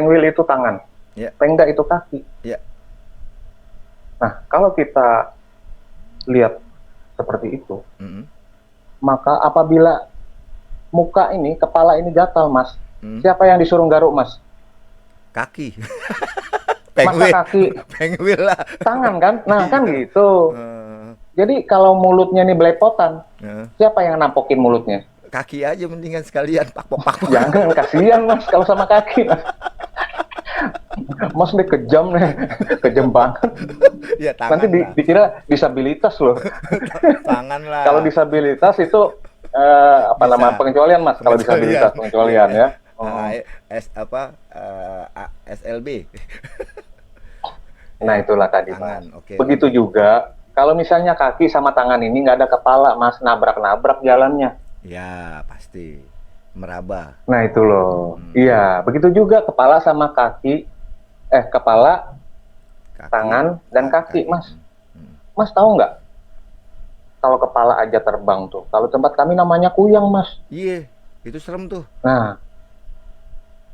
Penguil itu tangan, Ya, Pengda itu kaki. ya. Nah, kalau kita lihat seperti itu, Mm-mm. maka apabila muka ini, kepala ini gatal, Mas, Mm. siapa yang disuruh garuk, Mas? Kaki. Masa Penguin. kaki, Penguin lah. tangan kan? Nah, kan Iya. gitu. Eh, Jadi kalau mulutnya ini belepotan, eh. siapa yang nampokin mulutnya? Kaki aja mendingan sekalian pakpok pakpok. Jangan, kasihan, Mas, kalau sama kaki, Mas. Mas nih kejam nih, kejam banget. Ya Nanti tangan lah. dikira disabilitas loh. Tangan Kalau lah. disabilitas itu apa nama Bisa. pengecualian, Mas? Kalau Pengecualian. disabilitas pengecualian Iya. ya. Ah, Oh. S apa? SLB. Nah Ya. itulah tadi, Mas. Tangan. Oke, Begitu lanjut. juga kalau misalnya kaki sama tangan ini nggak ada kepala, Mas, nabrak-nabrak jalannya. Ya, pasti. Meraba. Nah itu loh. Hmm. Iya, begitu juga kepala sama kaki, kepala, Kaki, tangan, dan kaki, kaki. Mas. Hmm. Hmm. Mas tahu nggak? Kalau kepala aja terbang tuh. Kalau tempat kami namanya kuyang, Mas. Iya, itu serem tuh. Nah,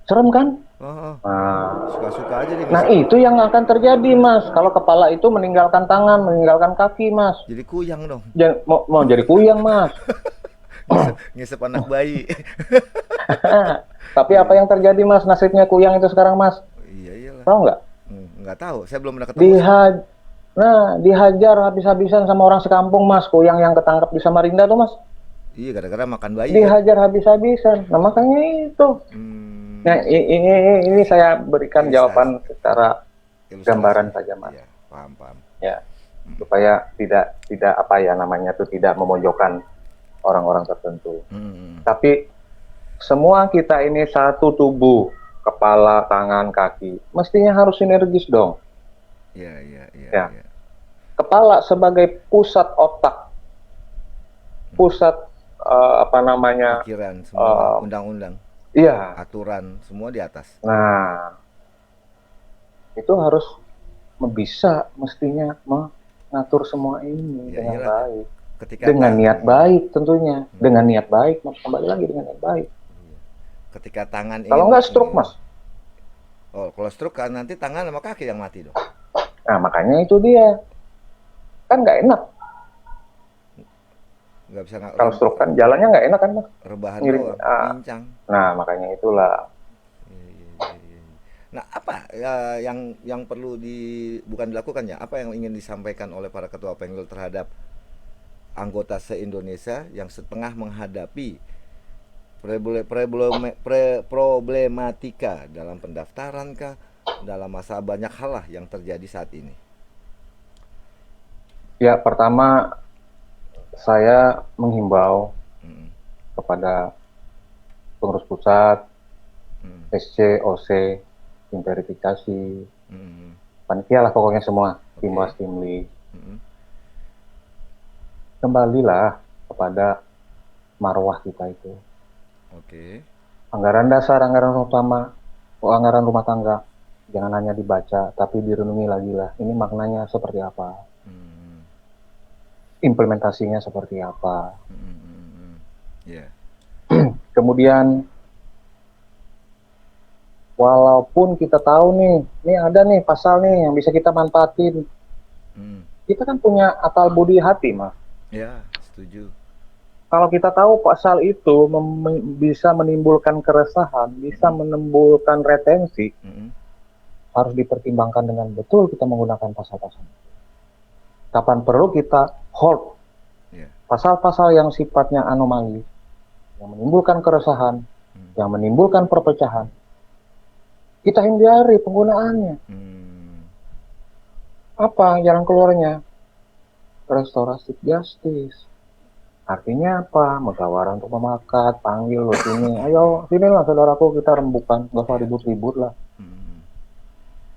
serem kan? Oh, oh. Nah, Suka-suka aja deh nah ngisep. itu yang akan terjadi, Mas. Kalau kepala itu meninggalkan tangan, meninggalkan kaki, Mas. Jadi kuyang dong. Mau jadi kuyang, Mas. Ngisep, ngisep anak bayi. Tapi apa Iya. yang terjadi, Mas? Nasibnya kuyang itu sekarang, Mas. Iya iyalah. Tahu nggak? Nggak tahu. Saya belum pernah ketemu sih. Diha Nah, dihajar habis-habisan sama orang sekampung, Mas. Kuyang yang ketangkep di Samarinda tuh, Mas. Iya, gara-gara makan bayi kan. Dihajar habis-habisan. Nah, makanya itu. Nah, Hmm, ini saya berikan ilustrasi, jawaban secara ilustrasi. gambaran saja, Mas. Iya, paham, paham. Ya, supaya tidak apa ya namanya tuh tidak memojokkan orang-orang tertentu. Hmm, Tapi semua kita ini satu tubuh, kepala, tangan, kaki, mestinya harus sinergis dong. iya, iya, iya, Ya, iya. kepala sebagai pusat otak, pusat apa namanya, Pikiran semua, eh, undang-undang, iya. aturan, semua di atas. Nah, itu harus bisa mestinya mengatur semua ini Ya dengan iyalah, baik, ketika dengan tang, niat baik tentunya, dengan niat baik, Mas, kembali lagi dengan niat baik. ketika tangan Kalau ingin, nggak stroke, Mas. oh kalau stroke kan nanti tangan sama kaki yang mati dong. Nah, makanya itu dia. Kan nggak enak. Nggak bisa Kalau stroke kan jalannya nggak enak kan, Mas. rebahan Ngiring. doang, pincang. Nah, makanya itulah. Iya, iya, iya, iya. Nah, apa ya, yang perlu bukan dilakukan ya? Apa yang ingin disampaikan oleh para ketua Penggul terhadap anggota se-Indonesia yang setengah menghadapi problematika dalam pendaftaran kah, dalam masa banyak hal lah yang terjadi saat ini. Ya, pertama saya menghimbau Mm, kepada pengurus pusat, mm, SC, OC, tim verifikasi, mm, panitia lah pokoknya semua, tim Oke. was, tim li. mm, Kembalilah kepada marwah kita itu. Oke. Anggaran dasar, anggaran utama, anggaran rumah tangga, jangan hanya dibaca, tapi direnungi lagi lah. Ini maknanya seperti apa? Mm, Implementasinya seperti apa? mm, mm, mm. Ya. Kemudian, walaupun kita tahu nih, ini ada nih pasal nih yang bisa kita manfaatin. Mm. Kita kan punya akal budi hati, Mas. Ya, setuju. Kalau kita tahu pasal itu bisa menimbulkan keresahan, bisa menimbulkan retensi, Mm, harus dipertimbangkan dengan betul kita menggunakan pasal-pasal. Kapan perlu kita hold ya. pasal-pasal yang sifatnya anomali, yang menimbulkan keresahan, Mm, yang menimbulkan perpecahan, kita hindari penggunaannya. mm. Apa jalan keluarnya? Restoratif justice. Artinya apa? Musyawarah untuk memakat, panggil lo sini. Ayo, sinilah saudaraku, kita rembukan. Gak usah Ya. ribut-ribut lah. Mm.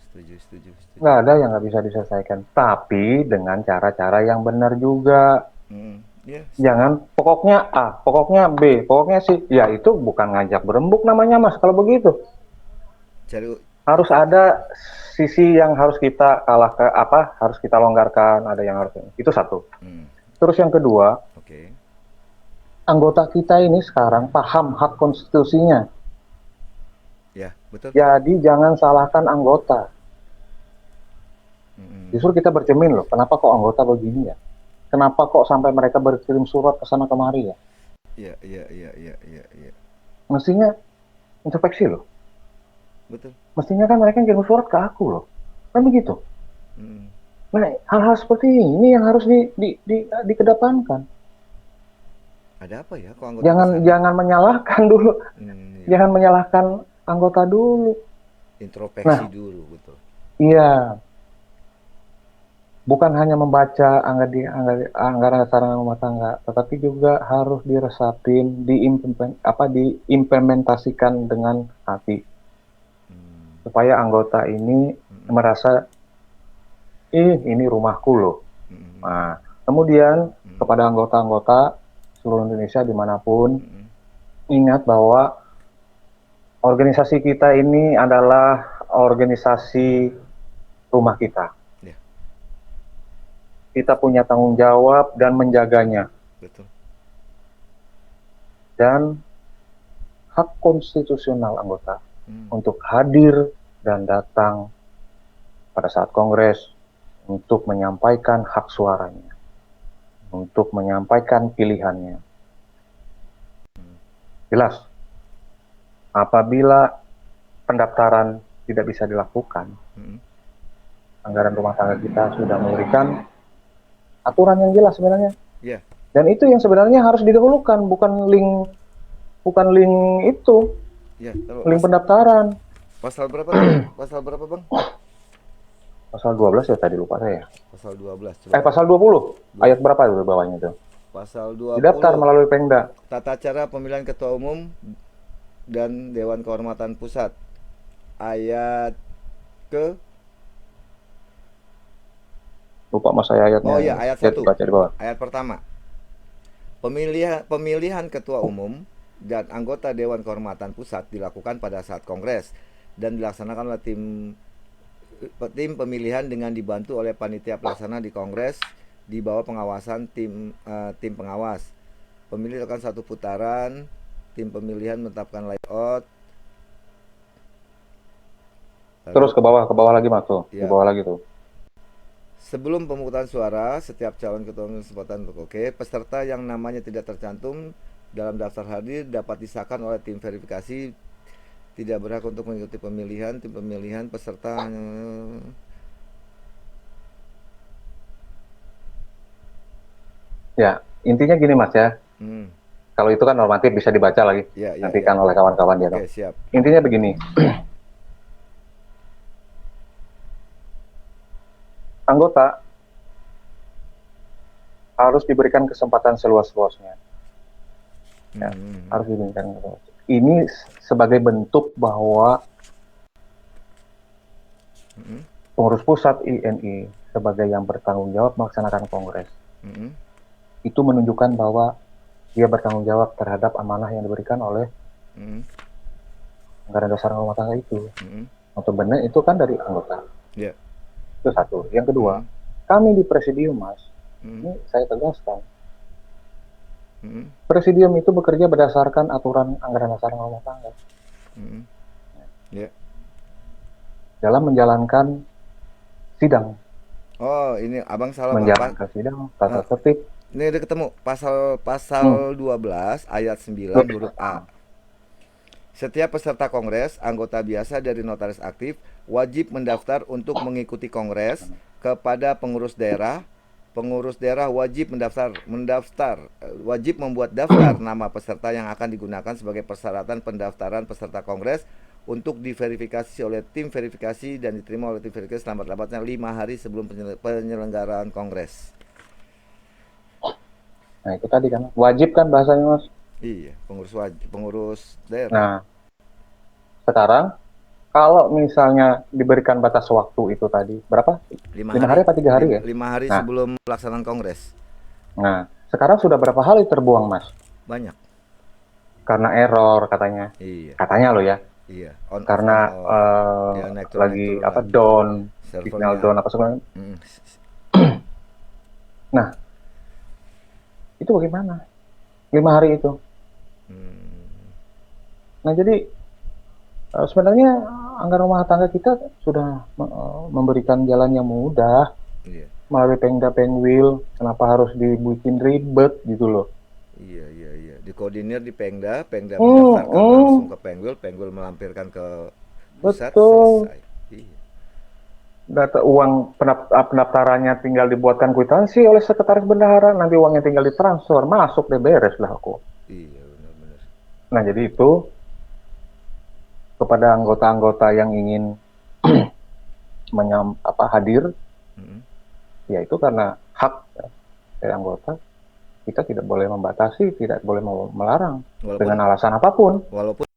Setuju, setuju, setuju. Nggak ada yang nggak bisa diselesaikan. Tapi dengan cara-cara yang benar juga. Mm. Ya, Jangan pokoknya A, pokoknya B, pokoknya C. Ya itu bukan ngajak berembuk namanya, Mas. Kalau begitu. cari. Harus ada sisi yang harus kita harus kita longgarkan. Ada yang harus. Itu satu. Mm. Terus yang kedua, Oke. anggota kita ini sekarang paham hak konstitusinya. Ya, betul. Jadi jangan salahkan anggota. Mm-mm. Justru kita bercermin loh, kenapa kok anggota begini ya? Kenapa kok sampai mereka berkirim surat ke sana kemari ya? Iya, iya, iya, iya, iya, iya. Mestinya introspeksi loh. Betul. Mestinya kan mereka yang kirim surat ke aku loh. Kan begitu. Mm. Nah, hal-hal seperti ini yang harus dikedepankan. Ada apa ya kok anggota di Jangan sana? jangan menyalahkan dulu. Iya. Jangan menyalahkan anggota dulu. Introspeksi Nah, dulu, betul. iya, bukan hanya membaca anggaran dasar rumah tangga, tetapi juga harus diresapin, diimplementasikan dengan hati, Mm. supaya anggota ini Mm-mm. merasa, ini rumahku loh. Mm-mm. Nah, kemudian Mm-mm. kepada anggota-anggota seluruh Indonesia dimanapun, Mm-mm. ingat bahwa organisasi kita ini adalah organisasi rumah kita. Ya, Kita punya tanggung jawab dan menjaganya. betul. Dan hak konstitusional anggota Mm. untuk hadir dan datang pada saat kongres untuk menyampaikan hak suaranya, untuk menyampaikan pilihannya. Jelas, apabila pendaftaran tidak bisa dilakukan, Mm-mm. anggaran rumah tangga kita sudah memberikan aturan yang jelas sebenarnya. Ya, Dan itu yang sebenarnya harus didahulukan, bukan link itu, ya. Kalau link pendaftaran. pasal berapa tuh? Pasal berapa, Bang? Pasal 12 ya tadi lupa saya. Pasal 12. Coba Pasal 20. dua, Ayat berapa itu bawahnya itu? pasal Didaftar 20. melalui Pemda. Tata cara pemilihan ketua umum dan Dewan Kehormatan Pusat. Ayat ke Lupa mas saya Oh ayatnya. ya, ayat Ya, 1. baca di bawah. Ayat pertama. Pemilihan ketua umum dan anggota Dewan Kehormatan Pusat dilakukan pada saat kongres dan dilaksanakan oleh tim pemilihan dengan dibantu oleh panitia pelaksana di kongres di bawah pengawasan tim pengawas. Pemilih akan satu putaran, tim pemilihan menetapkan layout. Terus Lalu ke bawah lagi mas tuh. Di ya, bawah lagi tuh. sebelum pemungutan suara, setiap calon ketua umum kesempatan untuk oke. Peserta yang namanya tidak tercantum dalam daftar hadir dapat disahkan oleh tim verifikasi tidak berhak untuk mengikuti pemilihan. Tim pemilihan peserta Ya, intinya gini mas ya. hmm, Kalau itu kan normatif bisa dibaca lagi. ya, ya, Nanti ya. kan oleh kawan-kawan dia tuh. Oke, siap. Intinya begini. Anggota harus diberikan kesempatan seluas-luasnya. Ya, harus diberikan. Ini sebagai bentuk bahwa pengurus pusat INI sebagai yang bertanggung jawab melaksanakan kongres. Itu menunjukkan bahwa dia bertanggung jawab terhadap amanah yang diberikan oleh anggaran dasar rumah tangga itu. Notabene itu kan dari anggota. Ya. Itu satu. Yang kedua, kami di presidium mas, ini saya tegaskan, presidium itu bekerja berdasarkan aturan anggaran dasar rumah tangga. Ya. Dalam menjalankan sidang. Oh, ini abang salah bang. Menjalankan sidang, tata tertib. Ini udah ketemu pasal 12 ayat 9 huruf A. Setiap peserta kongres, anggota biasa dari notaris aktif wajib mendaftar untuk mengikuti kongres kepada pengurus daerah. Pengurus daerah wajib wajib membuat daftar nama peserta yang akan digunakan sebagai persyaratan pendaftaran peserta kongres untuk diverifikasi oleh tim verifikasi dan diterima oleh tim verifikasi selambat-lambatnya 5 hari sebelum penyelenggaraan kongres. Nah itu tadi kan wajib kan bahasanya mas. Iya, pengurus daerah. Nah, sekarang kalau misalnya diberikan batas waktu itu tadi berapa? 5 hari apa 3 hari ya? 5 hari sebelum pelaksanaan kongres. Nah, sekarang sudah berapa hari terbuang mas? Banyak. Karena error katanya. Iya. Katanya loh ya. Iya. Karena lagi apa down, signal down apa sebenarnya. Nah, itu bagaimana? 5 hari itu. Nah jadi Sebenarnya anggaran rumah tangga kita sudah memberikan jalan yang mudah Iya. melalui Pemda Penwil. Kenapa harus dibikin ribet gitu loh? Iya, iya, iya. Dikoordinir di Pemda, Pemda Hmm, mendaftarkan langsung hmm, ke Penwil, Penwil melampirkan ke pusat, betul. selesai. Iya. Data uang pendaftarannya tinggal dibuatkan kwitansi oleh sekretaris bendahara, nanti uangnya tinggal ditransfer, masuk deh beres lah aku. Iya, benar-benar. Nah, jadi itu kepada anggota-anggota yang ingin hadir, Mm-mm. yaitu karena hak dari anggota, kita tidak boleh membatasi, tidak boleh melarang Walaupun dengan alasan apapun. walaupun